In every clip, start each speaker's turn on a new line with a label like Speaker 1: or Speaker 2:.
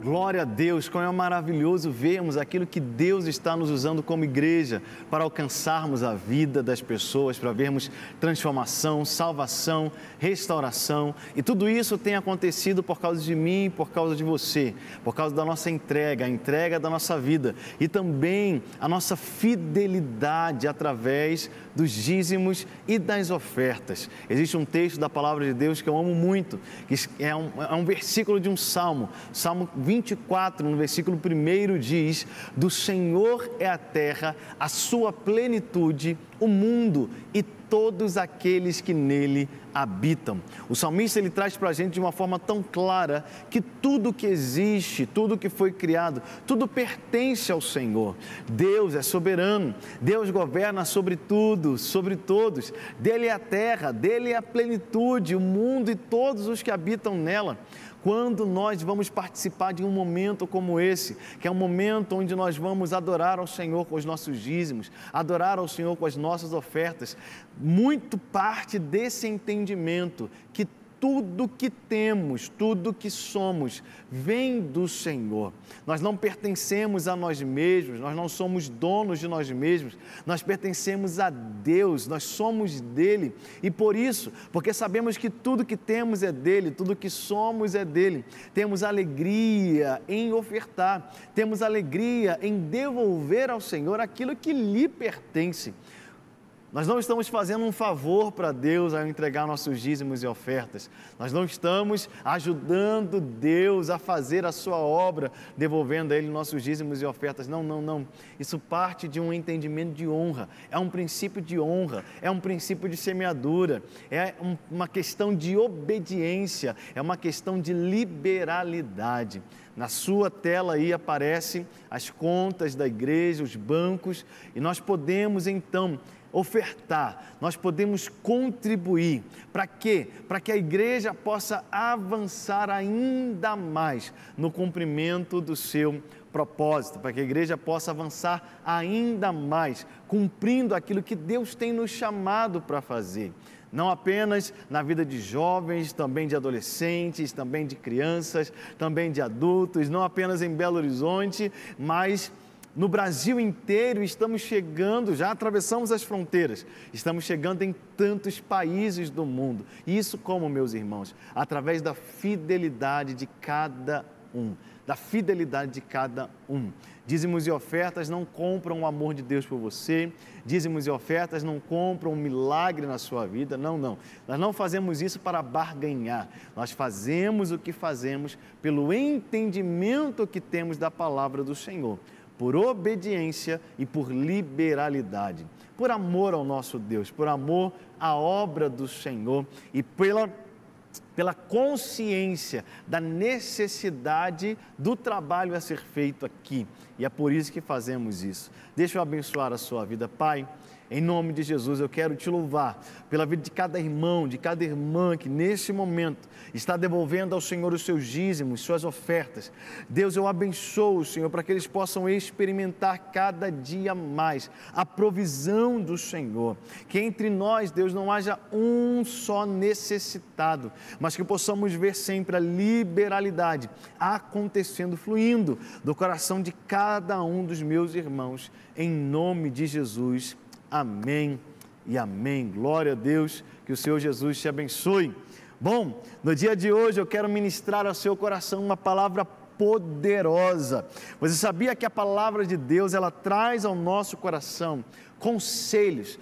Speaker 1: Glória a Deus, como é maravilhoso vermos aquilo que Deus está nos usando como igreja para alcançarmos a vida das pessoas, para vermos transformação, salvação, restauração. E tudo isso tem acontecido por causa de mim, por causa de você, por causa da nossa entrega, a entrega da nossa vida e também a nossa fidelidade através dos dízimos e das ofertas. Existe um texto da palavra de Deus que eu amo muito, que é um versículo de um salmo, Salmo 24, no versículo 1 diz: do Senhor é a terra, a sua plenitude, o mundo e todos aqueles que nele habitam. O salmista ele traz para a gente de uma forma tão clara que tudo que existe, tudo que foi criado, tudo pertence ao Senhor. Deus é soberano, Deus governa sobre tudo, sobre todos. Dele é a terra, dele é a plenitude, o mundo e todos os que habitam nela. Quando nós vamos participar de um momento como esse, que é um momento onde nós vamos adorar ao Senhor com os nossos dízimos, adorar ao Senhor com as nossas ofertas, muito parte desse entendimento que tudo que temos, tudo que somos, vem do Senhor. Nós não pertencemos a nós mesmos, nós não somos donos de nós mesmos, nós pertencemos a Deus, nós somos dele. E por isso, porque sabemos que tudo que temos é dele, tudo que somos é dele, temos alegria em ofertar, temos alegria em devolver ao Senhor aquilo que lhe pertence. Nós não estamos fazendo um favor para Deus ao entregar nossos dízimos e ofertas. Nós não estamos ajudando Deus a fazer a sua obra, devolvendo a Ele nossos dízimos e ofertas. Não, não, não. Isso parte de um entendimento de honra. É um princípio de honra, é um princípio de semeadura, é uma questão de obediência, é uma questão de liberalidade. Na sua tela aí aparecem as contas da igreja, os bancos, e nós podemos então ofertar, nós podemos contribuir. Para quê? Para que a igreja possa avançar ainda mais no cumprimento do seu propósito, para que a igreja possa avançar ainda mais, cumprindo aquilo que Deus tem nos chamado para fazer. Não apenas na vida de jovens, também de adolescentes, também de crianças, também de adultos, não apenas em Belo Horizonte, mas no Brasil inteiro. Estamos chegando, já atravessamos as fronteiras, estamos chegando em tantos países do mundo. Isso como, meus irmãos? Através da fidelidade de cada um. Da fidelidade de cada um. Dízimos e ofertas não compram o amor de Deus por você, dízimos e ofertas não compram um milagre na sua vida, não, não. Nós não fazemos isso para barganhar, nós fazemos o que fazemos pelo entendimento que temos da palavra do Senhor, por obediência e por liberalidade, por amor ao nosso Deus, por amor à obra do Senhor e pela consciência da necessidade do trabalho a ser feito aqui. E é por isso que fazemos isso. Deixa eu abençoar a sua vida, Pai. Em nome de Jesus, eu quero te louvar pela vida de cada irmão, de cada irmã que nesse momento está devolvendo ao Senhor os seus dízimos, suas ofertas. Deus, eu abençoo, Senhor, para que eles possam experimentar cada dia mais a provisão do Senhor. Que entre nós, Deus, não haja um só necessitado, mas que possamos ver sempre a liberalidade acontecendo, fluindo do coração de cada um dos meus irmãos. Em nome de Jesus. Amém e amém. Glória a Deus, que o Senhor Jesus te abençoe. Bom, no dia de hoje eu quero ministrar ao seu coração uma palavra poderosa. Você sabia que a palavra de Deus, ela traz ao nosso coração conselhos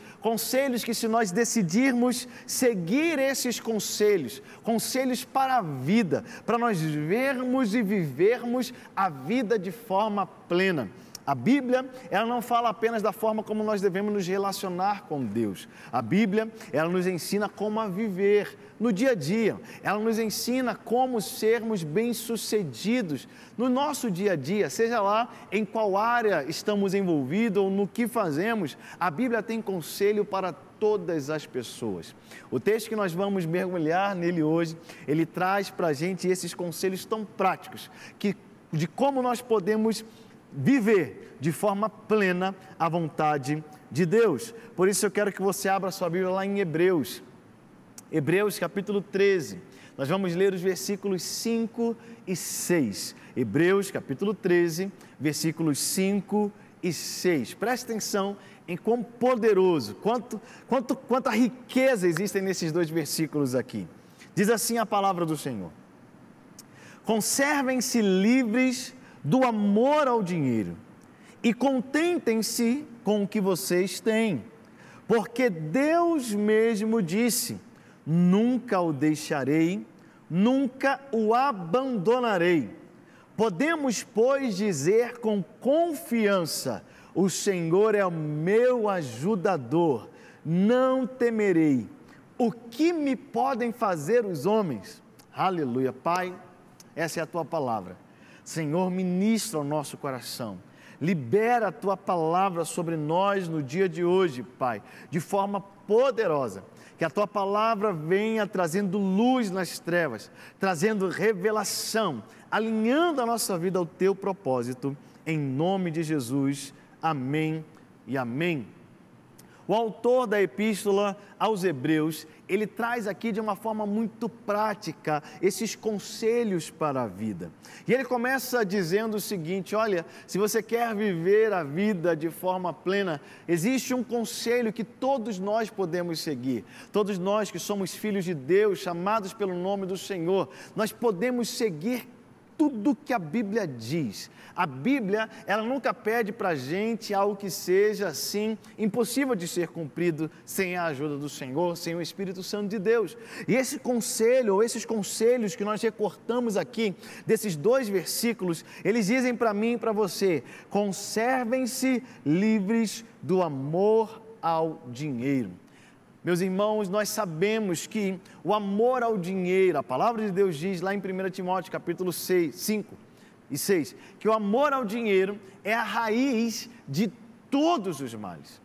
Speaker 1: que, se nós decidirmos seguir esses conselhos para a vida, para nós vermos e vivermos a vida de forma plena. A Bíblia, ela não fala apenas da forma como nós devemos nos relacionar com Deus. A Bíblia, ela nos ensina como a viver no dia a dia. Ela nos ensina como sermos bem-sucedidos no nosso dia a dia, seja lá em qual área estamos envolvidos ou no que fazemos. A Bíblia tem conselho para todas as pessoas. O texto que nós vamos mergulhar nele hoje, ele traz para a gente esses conselhos tão práticos de como nós podemos viver de forma plena a vontade de Deus. Por isso eu quero que você abra sua Bíblia lá em Hebreus capítulo 13. nós vamos ler os versículos 5 e 6. Hebreus, capítulo 13, versículos 5 e 6. Preste atenção em quão poderoso, quanta riqueza existem nesses dois versículos aqui. Diz assim a palavra do Senhor: conservem-se livres do amor ao dinheiro e contentem-se com o que vocês têm, porque Deus mesmo disse: nunca o deixarei, nunca o abandonarei. Podemos, pois, dizer com confiança: o Senhor é o meu ajudador, não temerei. O que me podem fazer os homens? Aleluia. Pai, essa é a tua palavra. Senhor, ministra o nosso coração. Libera a tua palavra sobre nós no dia de hoje, Pai, de forma poderosa. Que a tua palavra venha trazendo luz nas trevas, trazendo revelação, alinhando a nossa vida ao teu propósito, em nome de Jesus. Amém e amém. O autor da epístola aos Hebreus, ele traz aqui de uma forma muito prática esses conselhos para a vida. E ele começa dizendo o seguinte: olha, se você quer viver a vida de forma plena, existe um conselho que todos nós podemos seguir. Todos nós que somos filhos de Deus, chamados pelo nome do Senhor, nós podemos seguir tudo que a Bíblia diz. A Bíblia, ela nunca pede para a gente algo que seja assim, impossível de ser cumprido sem a ajuda do Senhor, sem o Espírito Santo de Deus. E esse conselho, ou esses conselhos que nós recortamos aqui, desses dois versículos, eles dizem para mim e para você: conservem-se livres do amor ao dinheiro. Meus irmãos, nós sabemos que o amor ao dinheiro, a palavra de Deus diz lá em 1 Timóteo capítulo 5 e 6, que o amor ao dinheiro é a raiz de todos os males.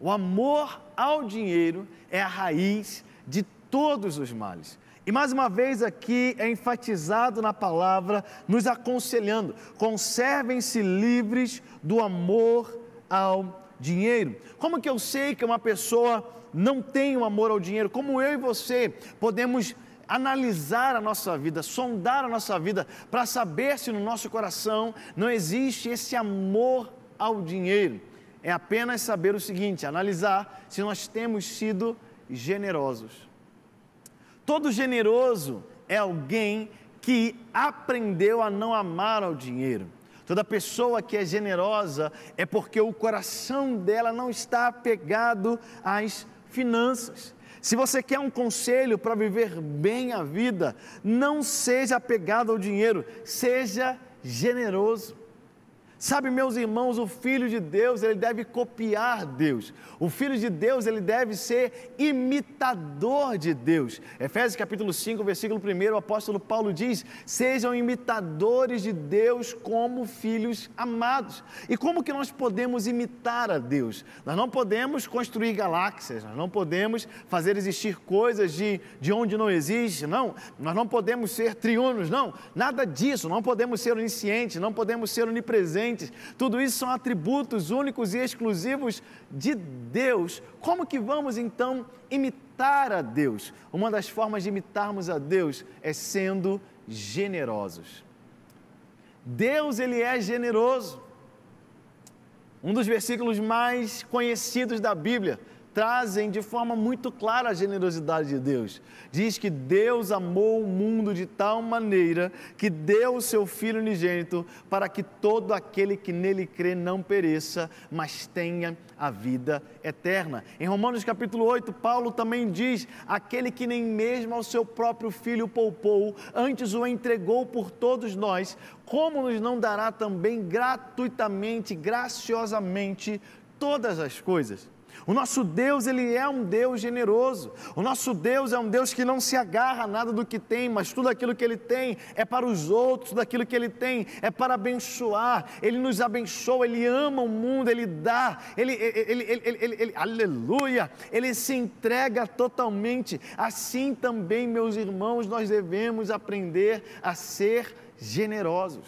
Speaker 1: O amor ao dinheiro é a raiz de todos os males. E mais uma vez aqui é enfatizado na palavra, nos aconselhando: conservem-se livres do amor ao dinheiro. Como que eu sei que uma pessoa não tem um amor ao dinheiro? Como eu e você podemos analisar a nossa vida, sondar a nossa vida, para saber se no nosso coração não existe esse amor ao dinheiro? É apenas saber o seguinte: analisar se nós temos sido generosos. Todo generoso é alguém que aprendeu a não amar ao dinheiro. Toda pessoa que é generosa é porque o coração dela não está apegado às finanças. Se você quer um conselho para viver bem a vida, não seja apegado ao dinheiro, seja generoso. Sabe, meus irmãos, o Filho de Deus, ele deve copiar Deus. O Filho de Deus, ele deve ser imitador de Deus. Efésios capítulo 5, versículo 1, o apóstolo Paulo diz: sejam imitadores de Deus como filhos amados. E como que nós podemos imitar a Deus? Nós não podemos construir galáxias, nós não podemos fazer existir coisas de onde não existe, não. Nós não podemos ser triunos, não. Nada disso, não podemos ser oniscientes, não podemos ser onipresentes. Tudo isso são atributos únicos e exclusivos de Deus. Como que vamos então imitar a Deus? Uma das formas de imitarmos a Deus é sendo generosos. Deus, ele é generoso. Um dos versículos mais conhecidos da Bíblia trazem de forma muito clara a generosidade de Deus. Diz que Deus amou o mundo de tal maneira que deu o seu Filho unigênito para que todo aquele que nele crê não pereça, mas tenha a vida eterna. Em Romanos capítulo 8, Paulo também diz: aquele que nem mesmo ao seu próprio Filho poupou, antes o entregou por todos nós, como nos não dará também gratuitamente, graciosamente, todas as coisas? O nosso Deus, ele é um Deus generoso. O nosso Deus é um Deus que não se agarra a nada do que tem, mas tudo aquilo que ele tem é para os outros, tudo aquilo que ele tem é para abençoar. Ele nos abençoa, ele ama o mundo, ele dá, aleluia, ele se entrega totalmente. Assim também, meus irmãos, nós devemos aprender a ser generosos.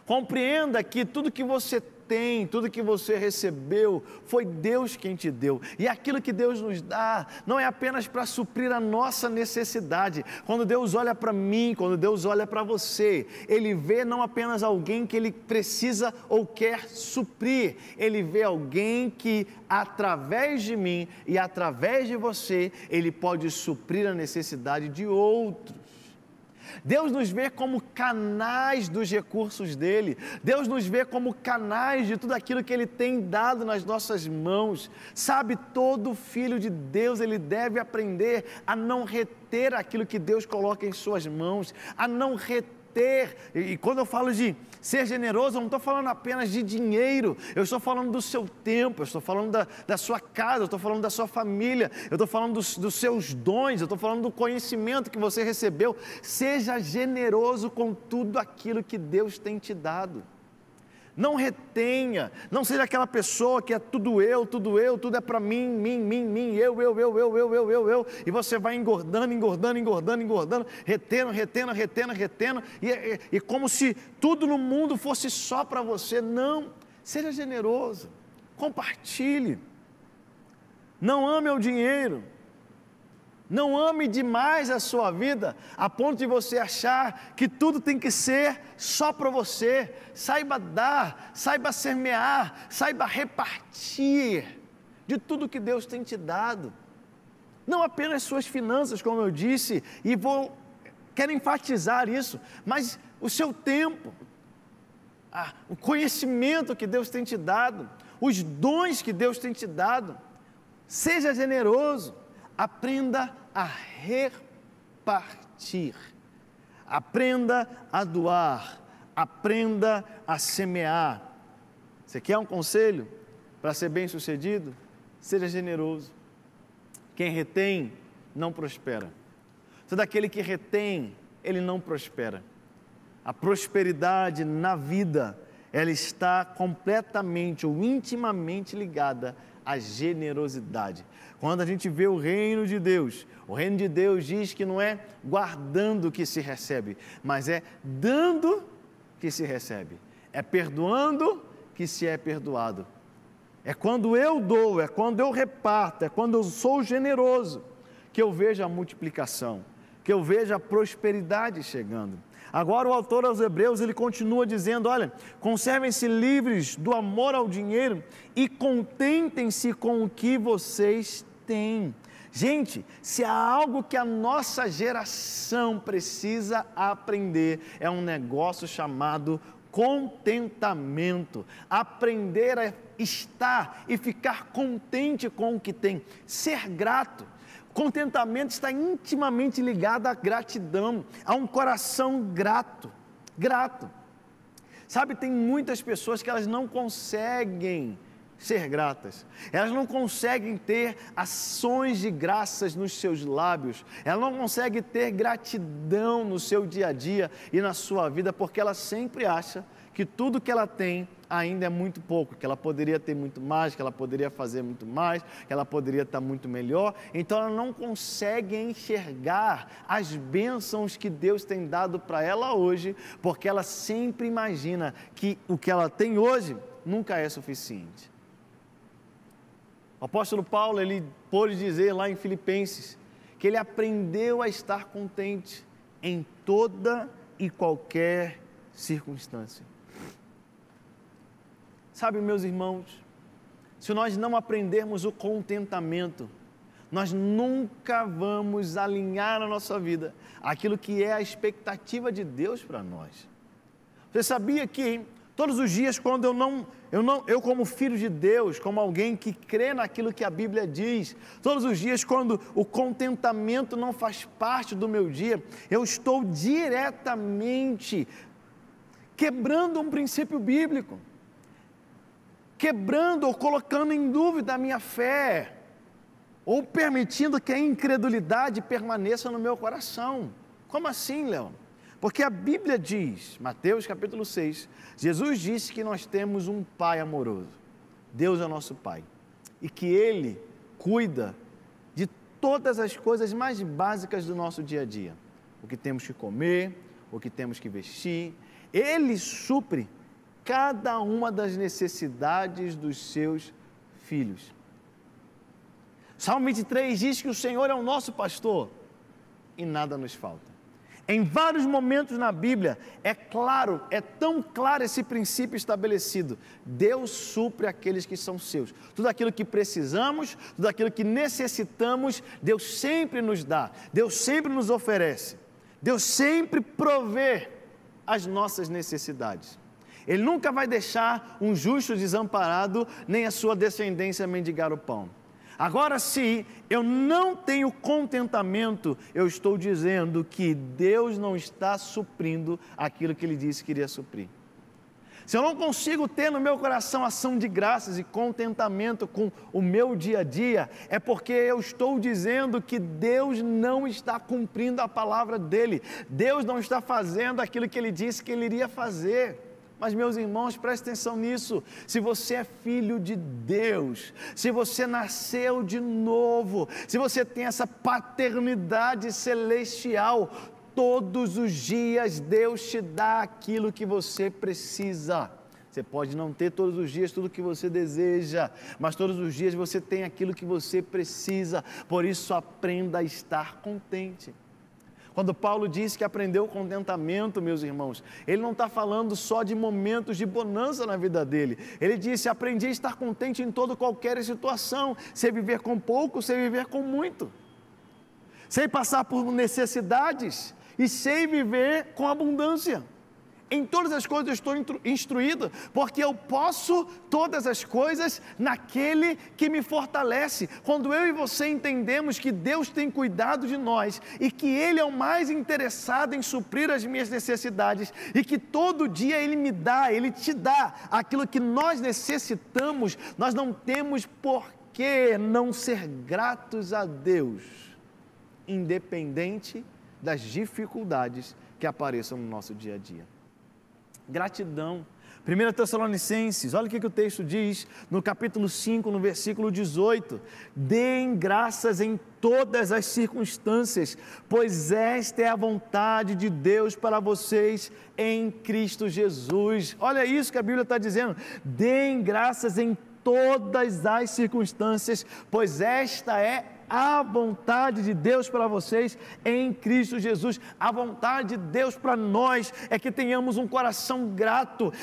Speaker 1: Compreenda que tudo que você tem, tudo que você recebeu, foi Deus quem te deu. E aquilo que Deus nos dá não é apenas para suprir a nossa necessidade. Quando Deus olha para mim, quando Deus olha para você, Ele vê não apenas alguém que Ele precisa ou quer suprir, Ele vê alguém que através de mim e através de você, Ele pode suprir a necessidade de outros. Deus nos vê como canais dos recursos dEle, Deus nos vê como canais de tudo aquilo que Ele tem dado nas nossas mãos. Sabe, todo filho de Deus, ele deve aprender a não reter aquilo que Deus coloca em suas mãos, a não reter. E quando eu falo de ser generoso, eu não estou falando apenas de dinheiro, eu estou falando do seu tempo, eu estou falando da sua casa, eu estou falando da sua família, eu estou falando dos seus dons, eu estou falando do conhecimento que você recebeu. Seja generoso com tudo aquilo que Deus tem te dado. Não retenha, não seja aquela pessoa que é tudo eu, tudo é para mim, eu, e você vai engordando, retendo, e como se tudo no mundo fosse só para você. Não, seja generoso, compartilhe, não ame o dinheiro, não ame demais a sua vida, a ponto de você achar que tudo tem que ser só para você. Saiba dar, saiba semear, saiba repartir de tudo que Deus tem te dado. Não apenas suas finanças, como eu disse, e quero enfatizar isso, mas o seu tempo, o conhecimento que Deus tem te dado, os dons que Deus tem te dado. Seja generoso. Aprenda a repartir, aprenda a doar, aprenda a semear. Você quer um conselho para ser bem-sucedido? Seja generoso. Quem retém, não prospera. Todo aquele que retém, ele não prospera. A prosperidade na vida, ela está completamente ou intimamente ligada à generosidade. Quando a gente vê o reino de Deus diz que não é guardando que se recebe, mas é dando que se recebe, é perdoando que se é perdoado. É quando eu dou, é quando eu reparto, é quando eu sou generoso, que eu vejo a multiplicação, que eu vejo a prosperidade chegando. Agora o autor aos Hebreus, ele continua dizendo, olha, conservem-se livres do amor ao dinheiro e contentem-se com o que vocês têm. Gente, se há algo que a nossa geração precisa aprender, é um negócio chamado contentamento. Aprender a estar e ficar contente com o que tem, ser grato. Contentamento está intimamente ligado à gratidão, a um coração grato. Sabe, tem muitas pessoas que elas não conseguem ser gratas, elas não conseguem ter ações de graças nos seus lábios, elas não conseguem ter gratidão no seu dia a dia e na sua vida, porque ela sempre acha que tudo que ela tem ainda é muito pouco, que ela poderia ter muito mais, que ela poderia fazer muito mais, que ela poderia estar muito melhor. Então ela não consegue enxergar as bênçãos que Deus tem dado para ela hoje, porque ela sempre imagina que o que ela tem hoje nunca é suficiente. O apóstolo Paulo, ele pôde dizer lá em Filipenses, que ele aprendeu a estar contente em toda e qualquer circunstância. Sabe, meus irmãos, se nós não aprendermos o contentamento, nós nunca vamos alinhar na nossa vida aquilo que é a expectativa de Deus para nós. Você sabia que todos os dias, quando eu como filho de Deus, como alguém que crê naquilo que a Bíblia diz, todos os dias, quando o contentamento não faz parte do meu dia, eu estou diretamente quebrando um princípio bíblico, quebrando ou colocando em dúvida a minha fé, ou permitindo que a incredulidade permaneça no meu coração. Como assim, Leão? Porque a Bíblia diz, Mateus capítulo 6, Jesus disse que nós temos um Pai amoroso, Deus é nosso Pai, e que Ele cuida de todas as coisas mais básicas do nosso dia a dia, o que temos que comer, o que temos que vestir, Ele supre cada uma das necessidades dos seus filhos. Salmo 23 diz que o Senhor é o nosso pastor e nada nos falta. Em vários momentos na Bíblia, é claro, é tão claro esse princípio estabelecido. Deus supre aqueles que são seus. Tudo aquilo que precisamos, tudo aquilo que necessitamos, Deus sempre nos dá, Deus sempre nos oferece. Deus sempre provê as nossas necessidades. Ele nunca vai deixar um justo desamparado, nem a sua descendência mendigar o pão. Agora, se eu não tenho contentamento, eu estou dizendo que Deus não está suprindo aquilo que Ele disse que iria suprir. Se eu não consigo ter no meu coração ação de graças e contentamento com o meu dia a dia, é porque eu estou dizendo que Deus não está cumprindo a palavra dEle. Deus não está fazendo aquilo que Ele disse que Ele iria fazer. Mas, meus irmãos, prestem atenção nisso. Se você é filho de Deus, se você nasceu de novo, se você tem essa paternidade celestial, todos os dias Deus te dá aquilo que você precisa. Você pode não ter todos os dias tudo o que você deseja, mas todos os dias você tem aquilo que você precisa. Por isso, aprenda a estar contente. Quando Paulo diz que aprendeu contentamento, meus irmãos, ele não está falando só de momentos de bonança na vida dele. Ele disse: aprendi a estar contente em toda qualquer situação, sei viver com pouco, sei viver com muito, sei passar por necessidades e sei viver com abundância. Em todas as coisas eu estou instruído, porque eu posso todas as coisas naquele que me fortalece. Quando eu e você entendemos que Deus tem cuidado de nós e que Ele é o mais interessado em suprir as minhas necessidades e que todo dia Ele me dá, Ele te dá aquilo que nós necessitamos, nós não temos por que não ser gratos a Deus, independente das dificuldades que apareçam no nosso dia a dia. Gratidão. 1 Tessalonicenses, olha o que o texto diz no capítulo 5, no versículo 18: deem graças em todas as circunstâncias, pois esta é a vontade de Deus para vocês em Cristo Jesus. Olha isso que a Bíblia está dizendo: deem graças em todas as circunstâncias, pois esta é a vontade de Deus para vocês em Cristo Jesus. A vontade de Deus para nós é que tenhamos um coração grato.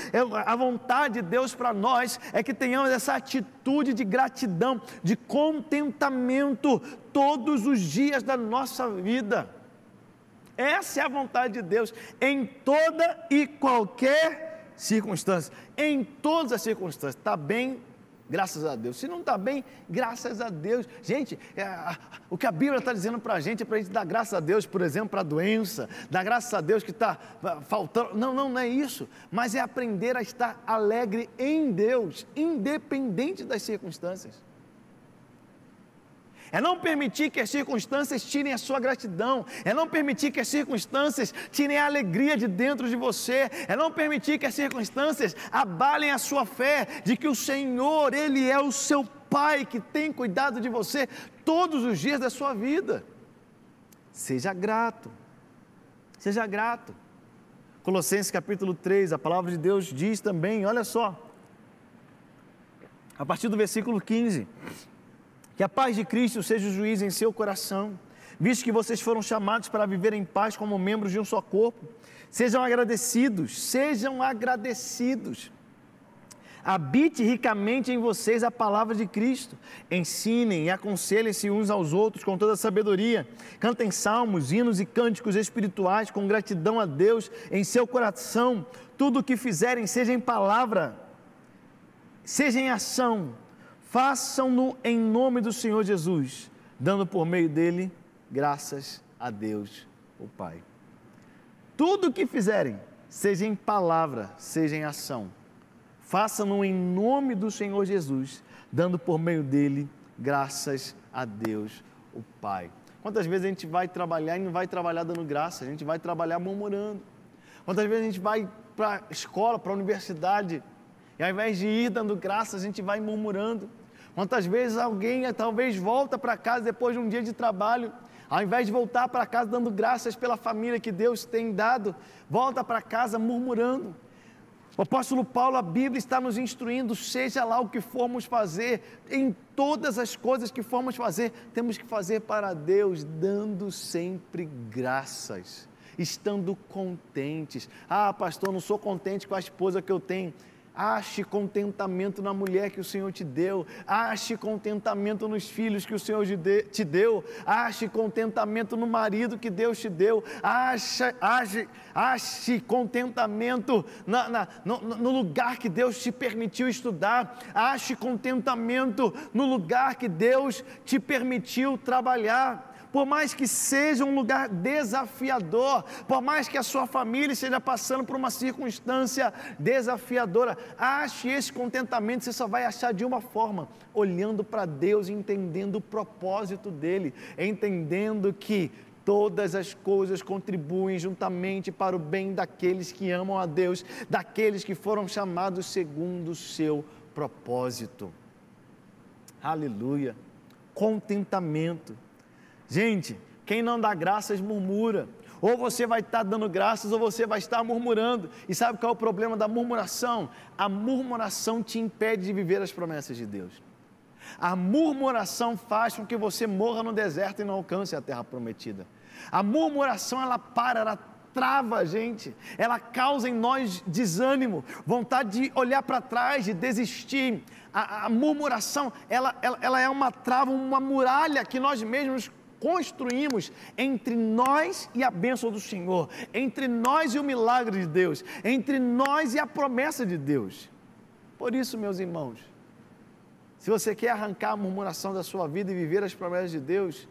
Speaker 1: A vontade de Deus para nós é que tenhamos essa atitude de gratidão, de contentamento todos os dias da nossa vida. Essa é a vontade de Deus em toda e qualquer circunstância. Em todas as circunstâncias. Está bem? Graças a Deus. Se não está bem, graças a Deus. Gente, o que a Bíblia está dizendo para a gente é para a gente dar graças a Deus, por exemplo, para a doença, dar graças a Deus que está faltando. Não é isso. Mas é aprender a estar alegre em Deus, independente das circunstâncias. É não permitir que as circunstâncias tirem a sua gratidão, é não permitir que as circunstâncias tirem a alegria de dentro de você, é não permitir que as circunstâncias abalem a sua fé de que o Senhor, Ele é o seu Pai que tem cuidado de você todos os dias da sua vida. Seja grato, seja grato. Colossenses capítulo 3, a palavra de Deus diz também, olha só, a partir do versículo 15... que a paz de Cristo seja o juiz em seu coração, visto que vocês foram chamados para viver em paz como membros de um só corpo. Sejam agradecidos. Habite ricamente em vocês a palavra de Cristo. Ensinem e aconselhem-se uns aos outros com toda a sabedoria. Cantem salmos, hinos e cânticos espirituais com gratidão a Deus em seu coração. Tudo o que fizerem, seja em palavra, seja em ação, façam-no em nome do Senhor Jesus, dando por meio dele graças a Deus, o Pai. Tudo o que fizerem, seja em palavra, seja em ação, façam-no em nome do Senhor Jesus, dando por meio dele graças a Deus, o Pai. Quantas vezes a gente vai trabalhar e não vai trabalhar dando graça, a gente vai trabalhar murmurando. Quantas vezes a gente vai para a escola, para a universidade, e ao invés de ir dando graça, a gente vai murmurando. Quantas vezes alguém talvez volta para casa depois de um dia de trabalho, ao invés de voltar para casa dando graças pela família que Deus tem dado, volta para casa murmurando. O apóstolo Paulo, a Bíblia está nos instruindo, seja lá o que formos fazer, em todas as coisas que formos fazer, temos que fazer para Deus, dando sempre graças, estando contentes. Ah, pastor, não sou contente com a esposa que eu tenho. Ache contentamento na mulher que o Senhor te deu, ache contentamento nos filhos que o Senhor te deu, ache contentamento no marido que Deus te deu, ache contentamento no lugar que Deus te permitiu estudar, ache contentamento no lugar que Deus te permitiu trabalhar. Por mais que seja um lugar desafiador, por mais que a sua família esteja passando por uma circunstância desafiadora, ache esse contentamento. Você só vai achar de uma forma, olhando para Deus, entendendo o propósito dEle, entendendo que todas as coisas contribuem juntamente para o bem daqueles que amam a Deus, daqueles que foram chamados segundo o seu propósito. Aleluia! Contentamento. Gente, quem não dá graças murmura. Ou você vai estar dando graças ou você vai estar murmurando. E sabe qual é o problema da murmuração? A murmuração te impede de viver as promessas de Deus. A murmuração faz com que você morra no deserto e não alcance a terra prometida. A murmuração, ela trava a gente, ela causa em nós desânimo, vontade de olhar para trás, de desistir. A murmuração, ela é uma trava, uma muralha que nós mesmos construímos entre nós e a bênção do Senhor, entre nós e o milagre de Deus, entre nós e a promessa de Deus. Por isso, meus irmãos, se você quer arrancar a murmuração da sua vida e viver as promessas de Deus,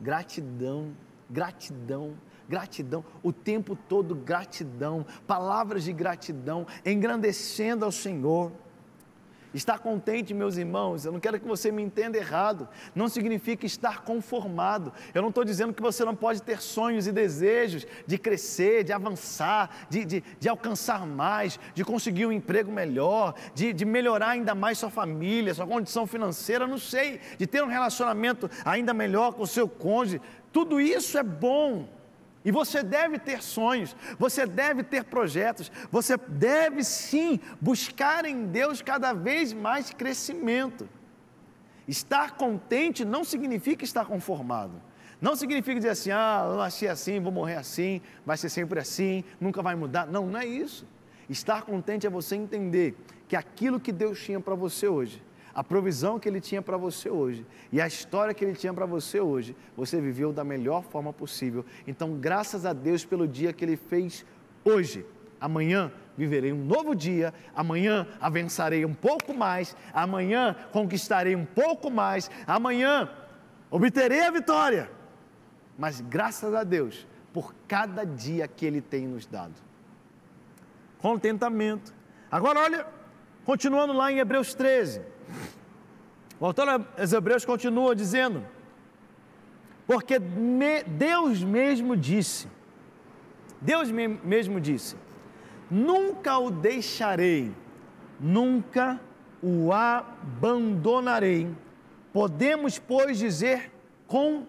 Speaker 1: gratidão, gratidão, gratidão, o tempo todo gratidão, palavras de gratidão, engrandecendo ao Senhor. Estar contente, meus irmãos, eu não quero que você me entenda errado, não significa estar conformado. Eu não estou dizendo que você não pode ter sonhos e desejos de crescer, de avançar, de alcançar mais, de conseguir um emprego melhor, de melhorar ainda mais sua família, sua condição financeira, não sei, de ter um relacionamento ainda melhor com o seu cônjuge. Tudo isso é bom. E você deve ter sonhos, você deve ter projetos, você deve sim buscar em Deus cada vez mais crescimento. Estar contente não significa estar conformado, não significa dizer assim, eu nasci assim, vou morrer assim, vai ser sempre assim, nunca vai mudar. Não, não é isso. Estar contente é você entender que aquilo que Deus tinha para você hoje, a provisão que Ele tinha para você hoje e a história que Ele tinha para você hoje, você viveu da melhor forma possível. Então, graças a Deus pelo dia que Ele fez hoje. Amanhã viverei um novo dia, amanhã avançarei um pouco mais, amanhã conquistarei um pouco mais, amanhã obterei a vitória. Mas graças a Deus por cada dia que Ele tem nos dado. Contentamento. Agora olha, continuando lá em Hebreus 13. O autor dos Hebreus continua dizendo, porque Deus mesmo disse, nunca o deixarei, nunca o abandonarei. Podemos, pois, dizer com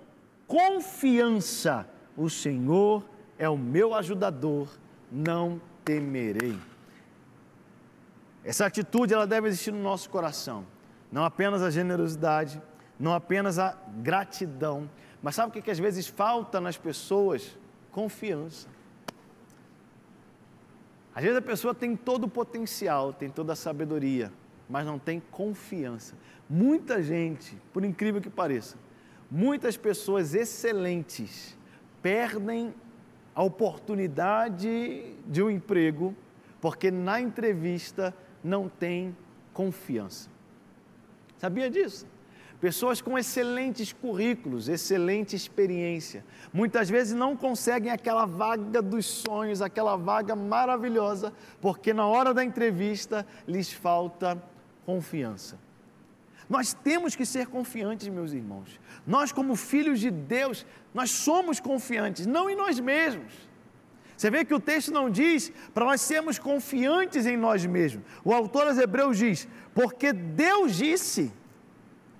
Speaker 1: confiança, o Senhor é o meu ajudador, não temerei. Essa atitude, ela deve existir no nosso coração. Não apenas a generosidade, não apenas a gratidão, mas sabe o que às vezes falta nas pessoas? Confiança. Às vezes a pessoa tem todo o potencial, tem toda a sabedoria, mas não tem confiança. Muita gente, por incrível que pareça, muitas pessoas excelentes perdem a oportunidade de um emprego porque na entrevista não tem confiança. Sabia disso? Pessoas com excelentes currículos, excelente experiência, muitas vezes não conseguem aquela vaga dos sonhos, aquela vaga maravilhosa, porque na hora da entrevista lhes falta confiança. Nós temos que ser confiantes, meus irmãos. Nós, como filhos de Deus, nós somos confiantes, não em nós mesmos. Você vê que o texto não diz para nós sermos confiantes em nós mesmos. O autor aos Hebreus diz, porque Deus disse,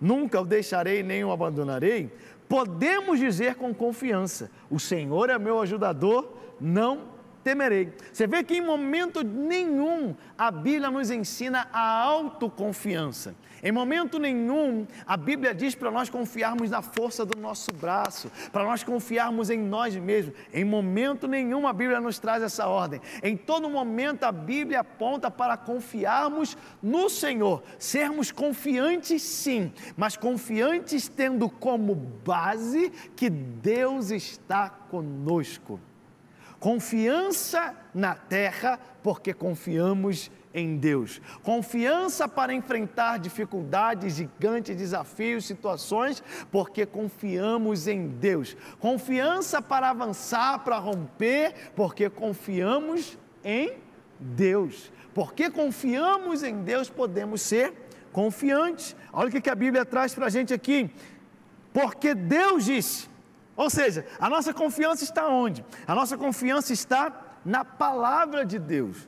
Speaker 1: nunca o deixarei nem o abandonarei. Podemos dizer com confiança, o Senhor é meu ajudador, não temerei. Você vê que em momento nenhum a Bíblia nos ensina a autoconfiança. Em momento nenhum a Bíblia diz para nós confiarmos na força do nosso braço, para nós confiarmos em nós mesmos. Em momento nenhum a Bíblia nos traz essa ordem. Em todo momento a Bíblia aponta para confiarmos no Senhor, sermos confiantes sim, mas confiantes tendo como base que Deus está conosco. Confiança na terra, porque confiamos em Deus. Confiança para enfrentar dificuldades, gigantes, desafios, situações, porque confiamos em Deus. Confiança para avançar, para romper, porque confiamos em Deus. Porque confiamos em Deus, podemos ser confiantes. Olha o que a Bíblia traz para a gente aqui. Porque Deus disse. Ou seja, a nossa confiança está onde? A nossa confiança está na palavra de Deus.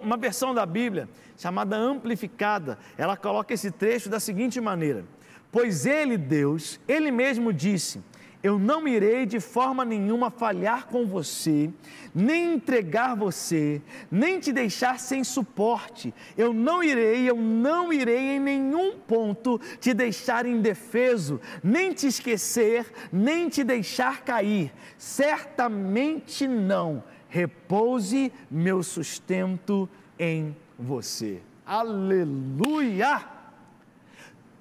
Speaker 1: Uma versão da Bíblia, chamada Amplificada, ela coloca esse trecho da seguinte maneira: pois Ele, Deus, Ele mesmo disse, eu não irei de forma nenhuma falhar com você, nem entregar você, nem te deixar sem suporte. Eu não irei em nenhum ponto te deixar indefeso, nem te esquecer, nem te deixar cair. Certamente não. Repouse meu sustento em você. Aleluia!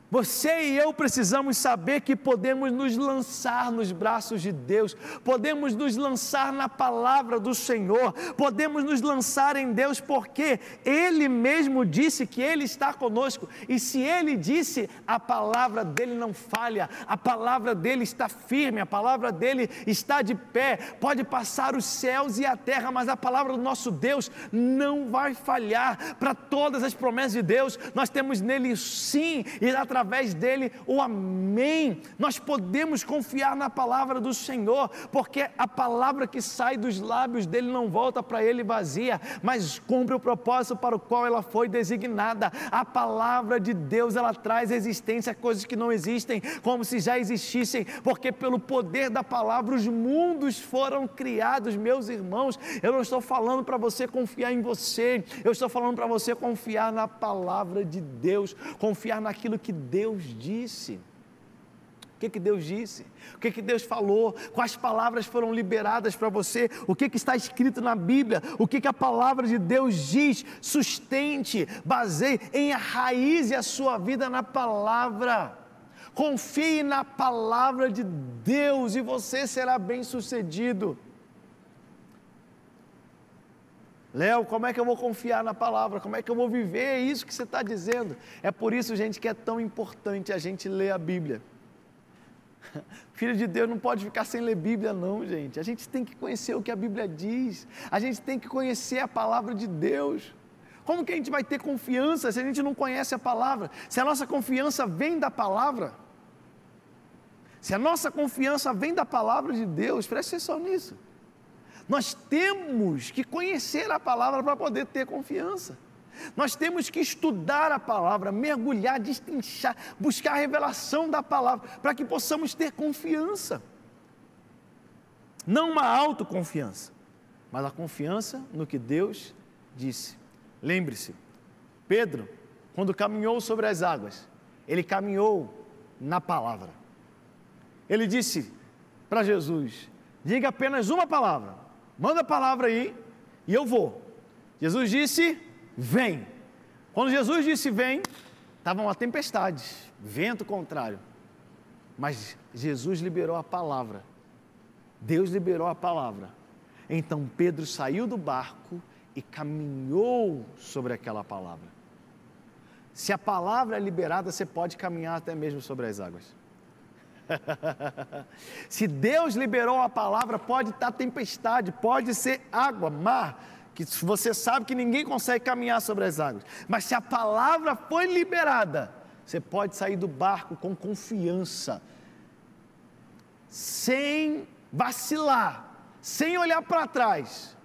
Speaker 1: Você e eu precisamos saber que podemos nos lançar nos braços de Deus, podemos nos lançar na palavra do Senhor, podemos nos lançar em Deus, porque Ele mesmo disse que Ele está conosco, e se Ele disse, a palavra dEle não falha, a palavra dEle está firme, a palavra dEle está de pé, pode passar os céus e a terra, mas a palavra do nosso Deus não vai falhar. Para todas as promessas de Deus, nós temos nele sim, e através dele o amém. Nós podemos confiar na palavra do Senhor, porque a palavra que sai dos lábios dele não volta para ele vazia, mas cumpre o propósito para o qual ela foi designada. A palavra de Deus, ela traz existência a coisas que não existem, como se já existissem, porque pelo poder da palavra os mundos foram criados. Meus irmãos, eu não estou falando para você confiar em você, eu estou falando para você confiar na palavra de Deus, confiar naquilo que Deus disse. O que Deus disse? O que Deus falou? Quais palavras foram liberadas para você? O que está escrito na Bíblia? O que a palavra de Deus diz? Sustente, baseie, enraize a sua vida na palavra. Confie na palavra de Deus e você será bem-sucedido. Léo, como é que eu vou confiar na palavra? Como é que eu vou viver isso que você está dizendo? É por isso, gente, que é tão importante a gente ler a Bíblia. Filho de Deus não pode ficar sem ler Bíblia não, gente. A gente tem que conhecer o que a Bíblia diz. A gente tem que conhecer a palavra de Deus. Como que a gente vai ter confiança se a gente não conhece a palavra? Se a nossa confiança vem da palavra, se a nossa confiança vem da palavra de Deus, preste atenção nisso. Nós temos que conhecer a palavra para poder ter confiança. Nós temos que estudar a palavra, mergulhar, destrinchar, buscar a revelação da palavra, para que possamos ter confiança. Não uma autoconfiança, mas a confiança no que Deus disse. Lembre-se, Pedro, quando caminhou sobre as águas, ele caminhou na palavra. Ele disse para Jesus, diga apenas uma palavra, manda a palavra aí e eu vou. Jesus disse, vem. Quando Jesus disse vem, estava uma tempestade, vento contrário, mas Jesus liberou a palavra, Deus liberou a palavra. Então Pedro saiu do barco e caminhou sobre aquela palavra. Se a palavra é liberada, você pode caminhar até mesmo sobre as águas. Se Deus liberou a palavra, pode estar tempestade, pode ser água, mar, que você sabe que ninguém consegue caminhar sobre as águas, mas se a palavra foi liberada, você pode sair do barco com confiança, sem vacilar, sem olhar para trás,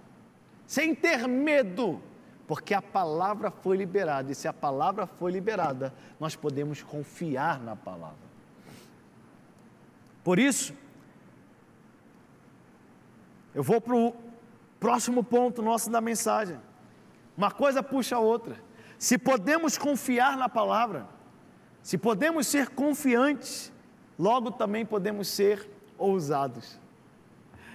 Speaker 1: sem ter medo, porque a palavra foi liberada, e se a palavra foi liberada, nós podemos confiar na palavra. Por isso, eu vou para o Próximo ponto nosso da mensagem. Uma coisa puxa a outra. Se podemos confiar na palavra, se podemos ser confiantes, logo também podemos ser ousados.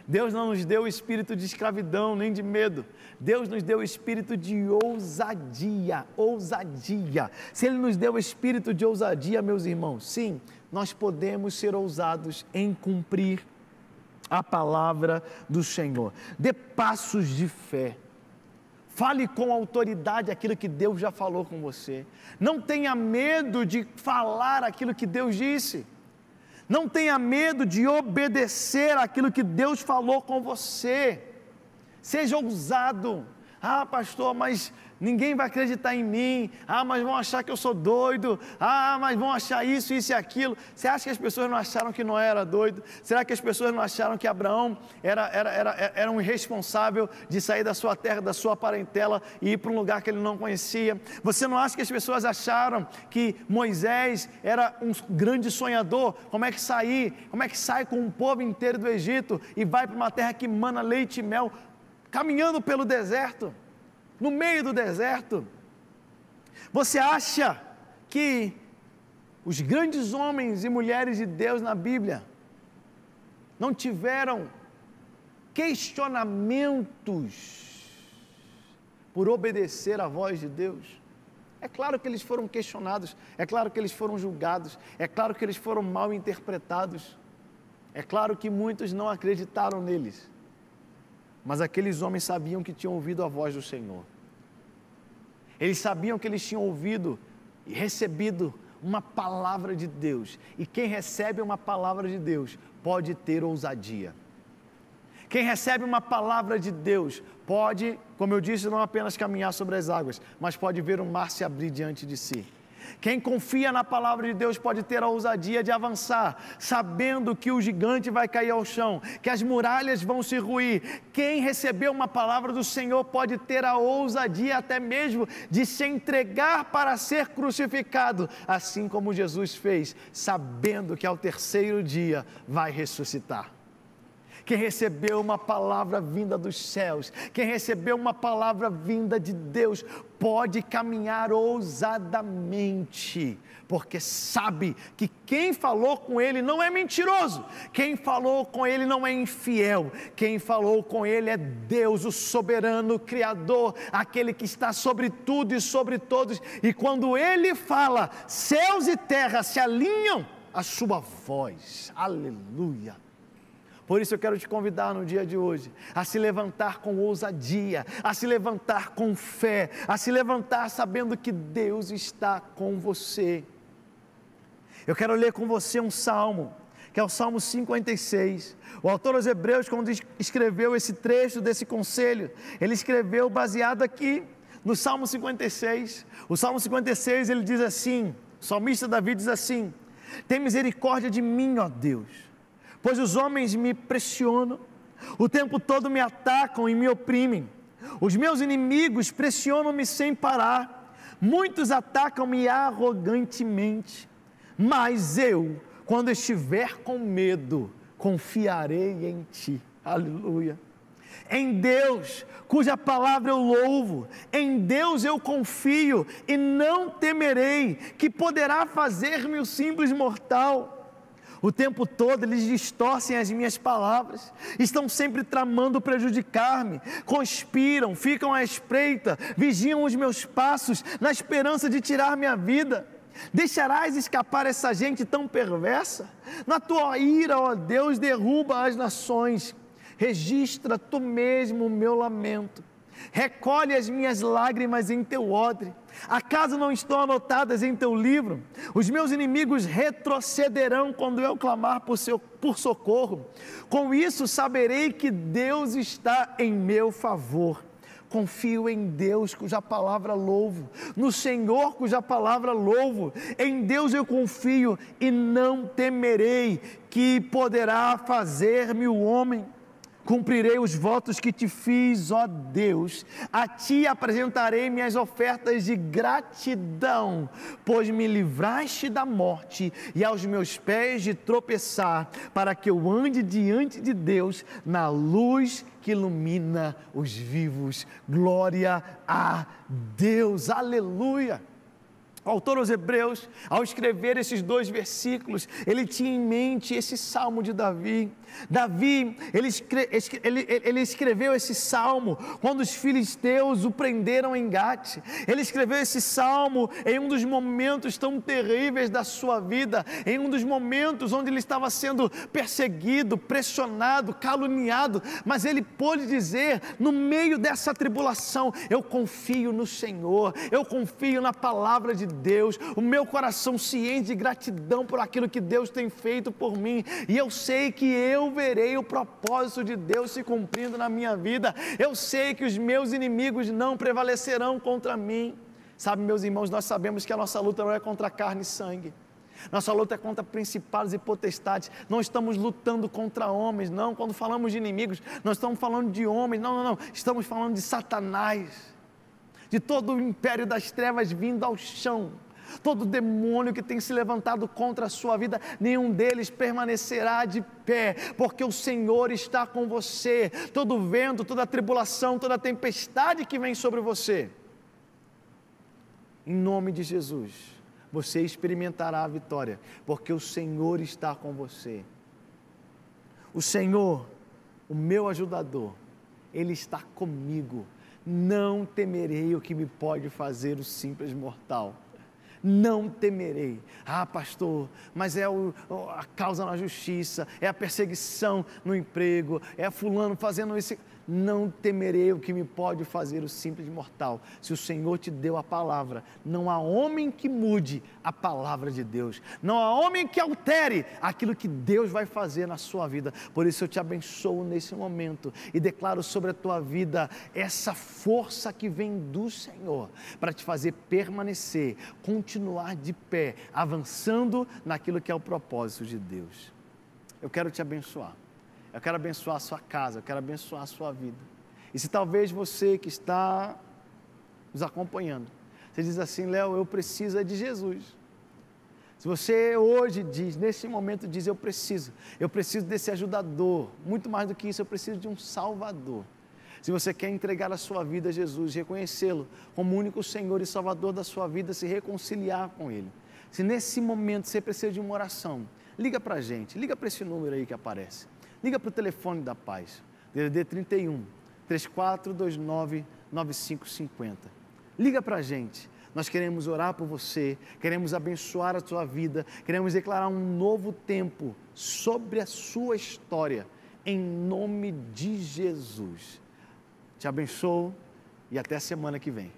Speaker 1: Deus não nos deu o espírito de escravidão, nem de medo. Deus nos deu o espírito de ousadia, ousadia. Se Ele nos deu o espírito de ousadia, meus irmãos, sim, nós podemos ser ousados em cumprir a palavra do Senhor. Dê passos de fé. Fale com autoridade aquilo que Deus já falou com você. Não tenha medo de falar aquilo que Deus disse. Não tenha medo de obedecer aquilo que Deus falou com você. Seja ousado. Ah, pastor, mas ninguém vai acreditar em mim. Ah, mas vão achar que eu sou doido. Ah, mas vão achar isso, isso e aquilo. Você acha que as pessoas não acharam que Noé era doido? Será que as pessoas não acharam que Abraão era um irresponsável de sair da sua terra, da sua parentela e ir para um lugar que ele não conhecia? Você não acha que as pessoas acharam que Moisés era um grande sonhador? Como é que sai com um povo inteiro do Egito e vai para uma terra que mana leite e mel, caminhando pelo deserto, no meio do deserto? Você acha que os grandes homens e mulheres de Deus na Bíblia não tiveram questionamentos por obedecer à voz de Deus? É claro que eles foram questionados, é claro que eles foram julgados, é claro que eles foram mal interpretados, é claro que muitos não acreditaram neles. Mas aqueles homens sabiam que tinham ouvido a voz do Senhor. Eles sabiam que eles tinham ouvido e recebido uma palavra de Deus. E quem recebe uma palavra de Deus pode ter ousadia. Quem recebe uma palavra de Deus pode, como eu disse, não apenas caminhar sobre as águas, mas pode ver o mar se abrir diante de si. Quem confia na palavra de Deus pode ter a ousadia de avançar, sabendo que o gigante vai cair ao chão, que as muralhas vão se ruir. Quem recebeu uma palavra do Senhor pode ter a ousadia até mesmo de se entregar para ser crucificado, assim como Jesus fez, sabendo que ao terceiro dia vai ressuscitar. Quem recebeu uma palavra vinda dos céus, quem recebeu uma palavra vinda de Deus, pode caminhar ousadamente, porque sabe que quem falou com ele não é mentiroso, quem falou com ele não é infiel, quem falou com ele é Deus, o soberano, o Criador, aquele que está sobre tudo e sobre todos, e quando ele fala, céus e terra se alinham à sua voz. Aleluia! Por isso eu quero te convidar no dia de hoje a se levantar com ousadia, a se levantar com fé, a se levantar sabendo que Deus está com você. Eu quero ler com você um salmo, que é o Salmo 56. O autor aos Hebreus, quando escreveu esse trecho desse conselho, ele escreveu baseado aqui no Salmo 56. O Salmo 56 ele diz assim, o salmista Davi diz assim: tem misericórdia de mim, ó Deus, pois os homens me pressionam, o tempo todo me atacam e me oprimem. Os meus inimigos pressionam-me sem parar, muitos atacam-me arrogantemente. Mas eu, quando estiver com medo, confiarei em Ti. Aleluia! Em Deus, cuja palavra eu louvo, em Deus eu confio e não temerei, que poderá fazer-me o simples mortal. O tempo todo eles distorcem as minhas palavras, estão sempre tramando prejudicar-me, conspiram, ficam à espreita, vigiam os meus passos, na esperança de tirar minha vida. Deixarás escapar essa gente tão perversa? Na tua ira, ó Deus, derruba as nações, registra tu mesmo o meu lamento, recolhe as minhas lágrimas em teu odre. Acaso não estão anotadas em teu livro? Os meus inimigos retrocederão quando eu clamar por socorro. Com isso saberei que Deus está em meu favor. Confio em Deus, cuja palavra louvo, no Senhor, cuja palavra louvo. Em Deus eu confio e não temerei, que poderá fazer-me o homem. Cumprirei os votos que te fiz, ó Deus. A ti apresentarei minhas ofertas de gratidão, pois me livraste da morte e aos meus pés de tropeçar, para que eu ande diante de Deus na luz que ilumina os vivos. Glória a Deus, aleluia. O autor aos Hebreus, ao escrever esses 2 versículos, ele tinha em mente esse salmo de Davi. Ele escreveu esse salmo quando os filisteus o prenderam em Gate. Ele escreveu esse salmo em um dos momentos tão terríveis da sua vida, em um dos momentos onde ele estava sendo perseguido, pressionado, caluniado, mas ele pôde dizer, no meio dessa tribulação, eu confio no Senhor, eu confio na palavra de Deus, o meu coração se enche de gratidão por aquilo que Deus tem feito por mim, e eu sei que eu verei o propósito de Deus se cumprindo na minha vida. Eu sei que os meus inimigos não prevalecerão contra mim. Sabe, meus irmãos, nós sabemos que a nossa luta não é contra carne e sangue. Nossa luta é contra principados e potestades. Não estamos lutando contra homens, não. Quando falamos de inimigos, não estamos falando de homens, não. Estamos falando de Satanás, de todo o império das trevas vindo ao chão. Todo demônio que tem se levantado contra a sua vida, nenhum deles permanecerá de pé, porque o Senhor está com você. Todo vento, toda tribulação, toda tempestade que vem sobre você, em nome de Jesus, você experimentará a vitória, porque o Senhor está com você. O Senhor, o meu ajudador, Ele está comigo. Não temerei o que me pode fazer o simples mortal. Não temerei. Ah, pastor, mas é a causa na justiça, é a perseguição no emprego, é fulano fazendo isso. Não temerei o que me pode fazer o simples mortal. Se o Senhor te deu a palavra, não há homem que mude a palavra de Deus, não há homem que altere aquilo que Deus vai fazer na sua vida. Por isso eu te abençoo nesse momento e declaro sobre a tua vida essa força que vem do Senhor para te fazer permanecer, continuar de pé, avançando naquilo que é o propósito de Deus. Eu quero te abençoar. Eu quero abençoar a sua casa, eu quero abençoar a sua vida. E se talvez você que está nos acompanhando, você diz assim: Léo, eu preciso de Jesus. Se você hoje diz, nesse momento diz, eu preciso desse ajudador, muito mais do que isso, eu preciso de um Salvador. Se você quer entregar a sua vida a Jesus, reconhecê-lo como o único Senhor e Salvador da sua vida, se reconciliar com Ele. Se nesse momento você precisa de uma oração, liga para a gente, liga para esse número aí que aparece. Liga para o telefone da Paz, DDD 31 3429 9550. Liga para a gente, nós queremos orar por você, queremos abençoar a sua vida, queremos declarar um novo tempo sobre a sua história, em nome de Jesus. Te abençoo e até a semana que vem.